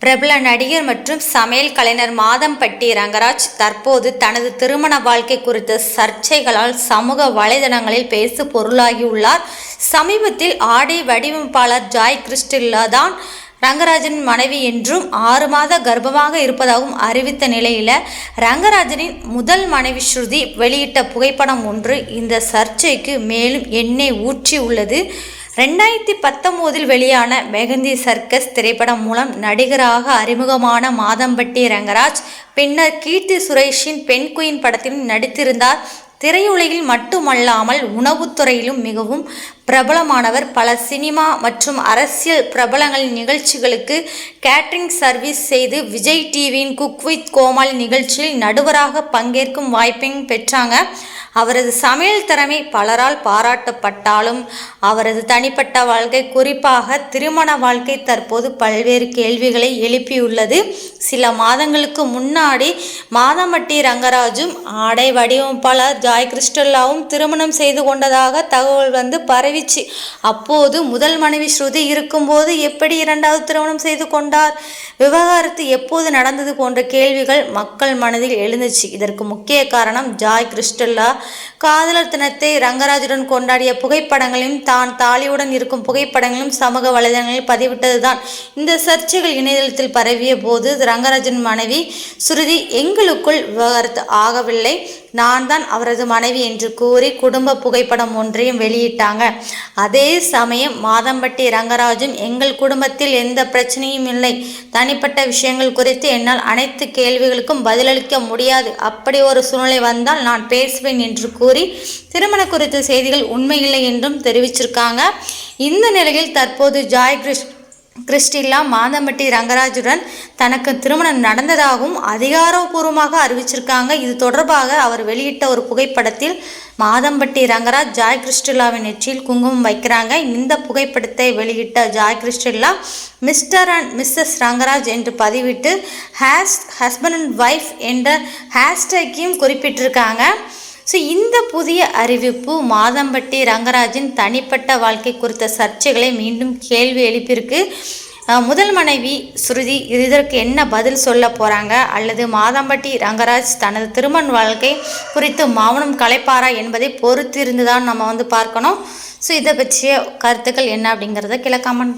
பிரபல நடிகர் மற்றும் சமையல் கலைஞர் மாதம்பட்டி ரங்கராஜ் தற்போது தனது திருமண வாழ்க்கை குறித்த சர்ச்சைகளால் சமூக வலைதளங்களில் பேசு பொருளாகியுள்ளார். சமீபத்தில் ஆடை வடிவமைப்பாளர் ஜாய் கிறிஸ்டில்லா தான் ரங்கராஜனின் மனைவி என்றும் 6 மாத கர்ப்பமாக இருப்பதாகவும் அறிவித்த நிலையில் ரங்கராஜனின் முதல் மனைவி ஸ்ருதி வெளியிட்ட புகைப்படம் ஒன்று இந்த சர்ச்சைக்கு மேலும் எண்ணெய் ஊற்றி உள்ளது. 2019 வெளியான மெஹந்தி சர்க்கஸ் திரைப்படம் மூலம் நடிகராக அறிமுகமான மாதம்பட்டி ரங்கராஜ் பின்னர் கீர்த்தி சுரேஷின் பெண் குயின் படத்தில் நடித்திருந்தார். திரையுலகில் மட்டுமல்லாமல் உணவுத்துறையிலும் மிகவும் பிரபலமானவர். பல சினிமா மற்றும் அரசியல் பிரபலங்களின் நிகழ்ச்சிகளுக்கு கேட்டரிங் சர்வீஸ் செய்து விஜய் டிவியின் குக் வித் கோமாளி நிகழ்ச்சியில் நடுவராக பங்கேற்கும் வாய்ப்பையும் பெற்றாங்க. அவரது சமையல் திறமை பலரால் பாராட்டப்பட்டாலும் அவரது தனிப்பட்ட வாழ்க்கை, குறிப்பாக திருமண வாழ்க்கை தற்போது பல்வேறு கேள்விகளை எழுப்பியுள்ளது. சில மாதங்களுக்கு முன்னாடி மாதம்பட்டி ரங்கராஜும் ஆடை வடிவமைப்பாளர் ஜாய் கிறிஸ்டில்லாவும் திருமணம் செய்து கொண்டதாக தகவல் பரவிச்சு. அப்போது முதல் மனைவி ஸ்ருதி இருக்கும்போது எப்படி இரண்டாவது திருமணம் செய்து கொண்டார், விவாகரத்து எப்போது நடந்தது போன்ற கேள்விகள் மக்கள் மனதில் எழுந்துச்சு. இதற்கு முக்கிய காரணம் ஜாய் கிறிஸ்டில்லா காதலர் தினத்தை ரங்கராஜுடன் கொண்டாடிய புகைப்படங்களையும் தான் தாலியுடன் இருக்கும் புகைப்படங்களையும் சமூக வலைதளங்களில் பதிவிட்டதுதான். இந்த சர்ச்சைகள் இணையதளத்தில் பரவிய போது ரங்கராஜன் மனைவி ஸ்ருதி எங்களுக்குள் விவாகரத்து ஆகவில்லை, நான் தான் அவரது மனைவி என்று கூறி குடும்ப புகைப்படம் ஒன்றையும் வெளியிட்டாங்க. அதே சமயம் மாதம்பட்டி ரங்கராஜும் எங்கள் குடும்பத்தில் எந்த பிரச்சனையும் இல்லை, தனிப்பட்ட விஷயங்கள் குறித்து என்னால் அனைத்து கேள்விகளுக்கும் பதிலளிக்க முடியாது, அப்படி ஒரு சூழ்நிலை வந்தால் நான் பேசுவேன் என்று கூறி திருமண குறித்த செய்திகள் உண்மையில்லை என்றும் தெரிவிச்சிருக்காங்க. இந்த நிலையில் தற்போது ஜாய் கிறிஸ்டில்லா மாதம்பட்டி ரங்கராஜுடன் தனக்கு திருமணம் நடந்ததாகவும் அதிகாரப்பூர்வமாக அறிவிச்சிருக்காங்க. இது தொடர்பாக அவர் வெளியிட்ட ஒரு புகைப்படத்தில் மாதம்பட்டி ரங்கராஜ் ஜாய் கிறிஸ்டில்லாவின் நெற்றியில் குங்குமம் வைக்கிறாங்க. இந்த புகைப்படத்தை வெளியிட்ட Joy Crizildaa Mr and Mrs Rangaraj என்று பதிவிட்டு ஹஸ்பண்ட் அண்ட் ஒய்ஃப் என்ற ஹேஷ்டேக்கையும் குறிப்பிட்டிருக்காங்க. ஸோ இந்த புதிய அறிவிப்பு மாதம்பட்டி ரங்கராஜின் தனிப்பட்ட வாழ்க்கை குறித்த சர்ச்சைகளை மீண்டும் கேள்வி எழுப்பியிருக்கு. முதல் மனைவி ஸ்ருதி இதற்கு என்ன பதில் சொல்ல போகிறாங்க, அல்லது மாதம்பட்டி ரங்கராஜ் தனது திருமண வாழ்க்கை குறித்து மௌனம் கலைப்பாரா என்பதை பொறுத்திருந்து தான் நம்ம பார்க்கணும். ஸோ இதை பற்றிய கருத்துக்கள் என்ன அப்படிங்கிறத கீழே கமெண்ட்